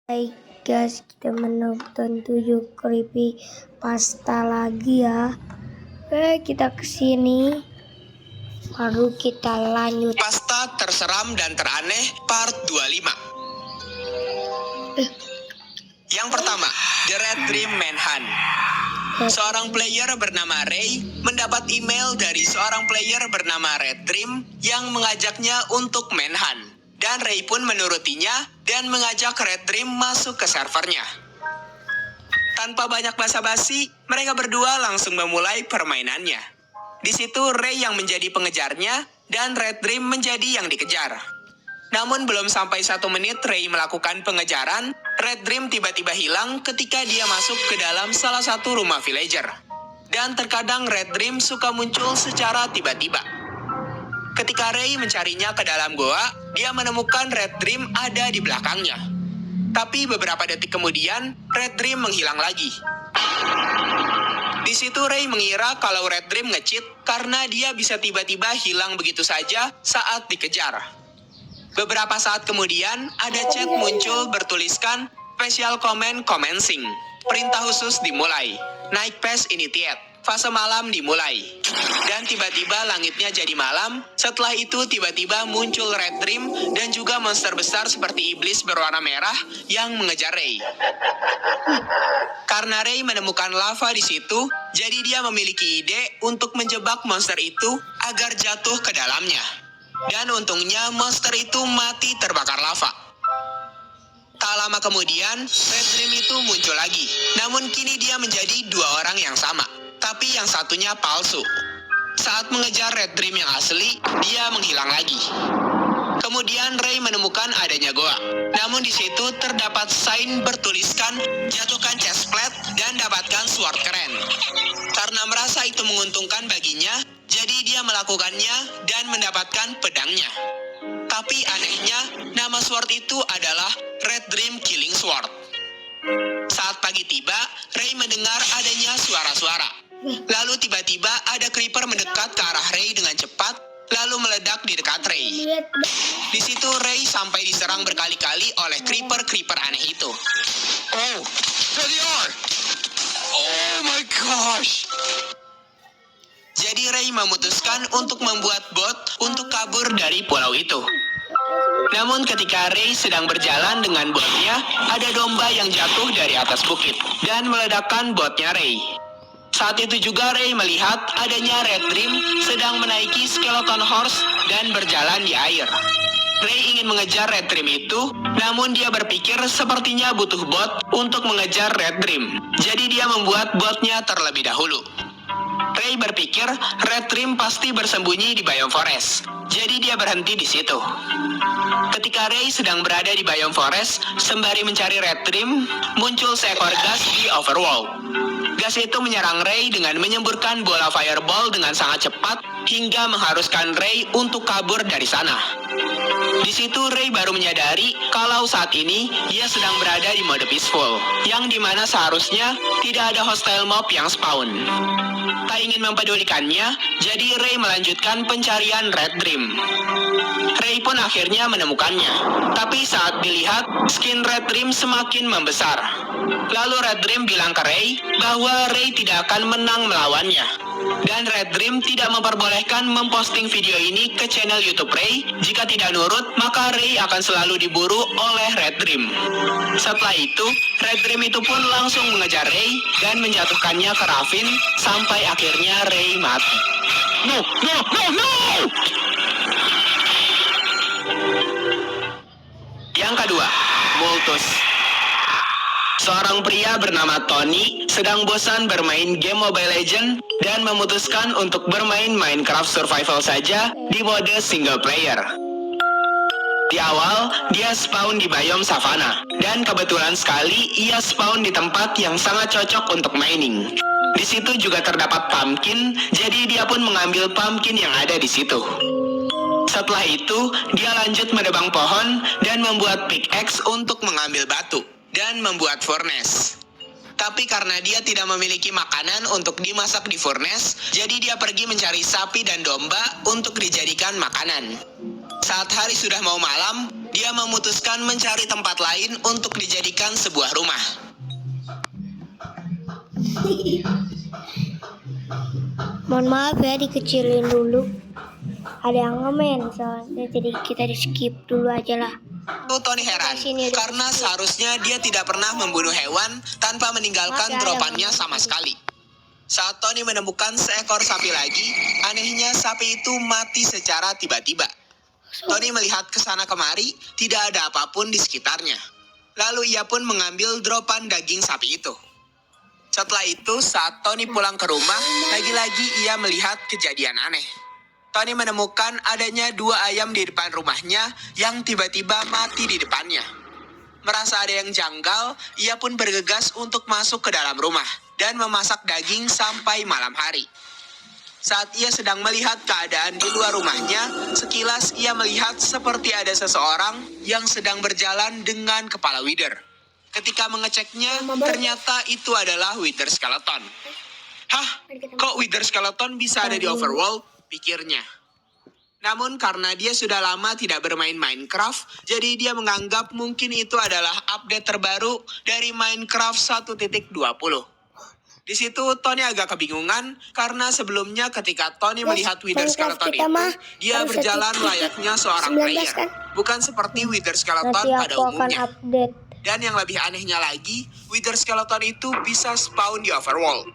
Hai guys, kita menonton 7 creepy pasta lagi ya. Oke, kita kesini. Baru kita lanjut. Pasta terseram dan teraneh part 25. Yang pertama, The Red Dream Manhunt. Seorang player bernama Ray mendapat email dari seorang player bernama Red Dream yang mengajaknya untuk manhunt. Dan Ray pun menurutinya dan mengajak Red Dream masuk ke servernya. Tanpa banyak basa-basi, mereka berdua langsung memulai permainannya. Di situ Ray yang menjadi pengejarnya dan Red Dream menjadi yang dikejar. Namun belum sampai 1 menit Ray melakukan pengejaran, Red Dream tiba-tiba hilang ketika dia masuk ke dalam salah satu rumah villager. Dan terkadang Red Dream suka muncul secara tiba-tiba. Ketika Ray mencarinya ke dalam goa, dia menemukan Red Dream ada di belakangnya. Tapi beberapa detik kemudian, Red Dream menghilang lagi. Di situ Ray mengira kalau Red Dream nge-cheat karena dia bisa tiba-tiba hilang begitu saja saat dikejar. Beberapa saat kemudian, ada chat muncul bertuliskan Special Command Commencing. Perintah khusus dimulai. Night Phase Initiate. Fase malam dimulai. Dan tiba-tiba langitnya jadi malam. Setelah itu tiba-tiba muncul Red Dream dan juga monster besar seperti iblis berwarna merah yang mengejar Ray. Karena Ray menemukan lava di situ, jadi dia memiliki ide untuk menjebak monster itu agar jatuh ke dalamnya. Dan untungnya monster itu mati terbakar lava. Tak lama kemudian, Red Dream itu muncul lagi. Namun kini dia menjadi 2 orang yang sama. Tapi yang satunya palsu. Saat mengejar Red Dream yang asli, dia menghilang lagi. Kemudian Ray menemukan adanya goa. Namun di situ terdapat sign bertuliskan jatuhkan chestplate dan dapatkan sword keren. Karena merasa itu menguntungkan baginya, jadi dia melakukannya dan mendapatkan pedangnya. Tapi anehnya, nama sword itu adalah Red Dream Killing Sword. Saat pagi tiba, Ray mendengar adanya suara-suara. Lalu tiba-tiba ada creeper mendekat ke arah Ray dengan cepat, lalu meledak di dekat Ray. Di situ Ray sampai diserang berkali-kali oleh creeper-creeper aneh itu. Oh, there they are! Oh my gosh! Jadi Ray memutuskan untuk membuat bot untuk kabur dari pulau itu. Namun ketika Ray sedang berjalan dengan botnya, ada domba yang jatuh dari atas bukit dan meledakkan botnya Ray. Saat itu juga Ray melihat adanya Red Dream sedang menaiki skeleton horse dan berjalan di air. Ray ingin mengejar Red Dream itu, namun dia berpikir sepertinya butuh bot untuk mengejar Red Dream. Jadi dia membuat botnya terlebih dahulu. Ray berpikir Red Dream pasti bersembunyi di Biome Forest. Jadi dia berhenti di situ. Ketika Ray sedang berada di Biome Forest, sembari mencari Red Dream, muncul seekor gas di overworld. Gas itu menyerang Ray dengan menyemburkan bola fireball dengan sangat cepat hingga mengharuskan Ray untuk kabur dari sana. Di situ Ray baru menyadari kalau saat ini dia sedang berada di mode peaceful, yang dimana seharusnya tidak ada hostile mob yang spawn. Tak ingin mempedulikannya, jadi Ray melanjutkan pencarian Red Dream. Ray pun akhirnya menemukannya. Tapi saat dilihat, skin Red Dream semakin membesar. Lalu Red Dream bilang ke Ray bahwa Ray tidak akan menang melawannya. Dan Red Dream tidak memperbolehkan memposting video ini ke channel YouTube Ray. Jika tidak nurut, maka Ray akan selalu diburu oleh Red Dream. Setelah itu, Red Dream itu pun langsung mengejar Ray dan menjatuhkannya ke ravin sampai akhirnya Ray mati. No! Yang kedua, Multus. Seorang pria bernama Tony sedang bosan bermain game Mobile Legends dan memutuskan untuk bermain Minecraft Survival saja di mode single player. Di awal, dia spawn di biome savana, dan kebetulan sekali ia spawn di tempat yang sangat cocok untuk mining. Di situ juga terdapat pumpkin, jadi dia pun mengambil pumpkin yang ada di situ. Setelah itu, dia lanjut menebang pohon dan membuat pickaxe untuk mengambil batu dan membuat furnace. Tapi karena dia tidak memiliki makanan untuk dimasak di furnace, jadi dia pergi mencari sapi dan domba untuk dijadikan makanan. Saat hari sudah mau malam, dia memutuskan mencari tempat lain untuk dijadikan sebuah rumah. Mohon maaf ya, dikecilin dulu. Ada yang ngomen soalnya, jadi kita di skip dulu aja lah. Tony heran, karena seharusnya dia tidak pernah membunuh hewan tanpa meninggalkan dropannya sama sekali. Saat Tony menemukan seekor sapi lagi, anehnya sapi itu mati secara tiba-tiba. Tony melihat ke sana kemari, tidak ada apapun di sekitarnya. Lalu ia pun mengambil dropan daging sapi itu. Setelah itu, saat Tony pulang ke rumah, lagi-lagi ia melihat kejadian aneh. Tony menemukan adanya 2 ayam di depan rumahnya yang tiba-tiba mati di depannya. Merasa ada yang janggal, ia pun bergegas untuk masuk ke dalam rumah dan memasak daging sampai malam hari. Saat ia sedang melihat keadaan di luar rumahnya, sekilas ia melihat seperti ada seseorang yang sedang berjalan dengan kepala Wither. Ketika mengeceknya, ternyata itu adalah Wither Skeleton. Hah? Kok Wither Skeleton bisa ada di Overworld? Pikirnya. Namun karena dia sudah lama tidak bermain Minecraft, jadi dia menganggap mungkin itu adalah update terbaru dari Minecraft 1.20. Di situ Tony agak kebingungan karena sebelumnya ketika Tony melihat Wither Skeleton itu, dia berjalan layaknya seorang player, bukan seperti Wither Skeleton pada umumnya. Dan yang lebih anehnya lagi, Wither Skeleton itu bisa spawn di Overworld.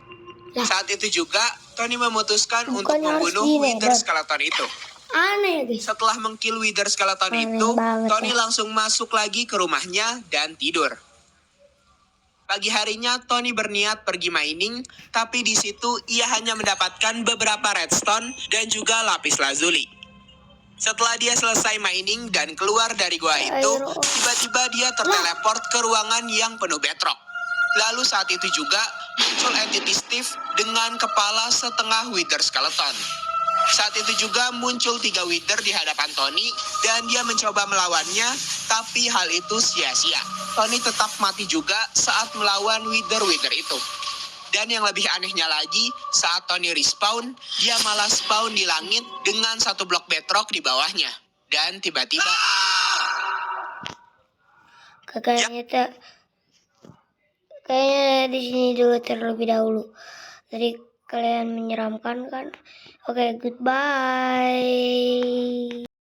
Saat itu juga, Tony memutuskan untuk membunuh Wither Skeleton itu. Aneh guys. Setelah mengkill Wither Skeleton itu, Tony langsung masuk lagi ke rumahnya dan tidur. Pagi harinya, Tony berniat pergi mining, tapi di situ ia hanya mendapatkan beberapa redstone dan juga lapis lazuli. Setelah dia selesai mining dan keluar dari gua itu, tiba-tiba dia terteleport ke ruangan yang penuh bedrock. Lalu saat itu juga muncul entity Steve dengan kepala setengah Wither Skeleton. Saat itu juga muncul 3 Wither di hadapan Tony dan dia mencoba melawannya, tapi hal itu sia-sia. Tony tetap mati juga saat melawan Wither itu. Dan yang lebih anehnya lagi, saat Tony respawn, dia malah spawn di langit dengan 1 blok bedrock di bawahnya. Dan tiba-tiba... Kayaknya di sini dulu terlebih dahulu. Tadi kalian menyeramkan kan? Oke, goodbye.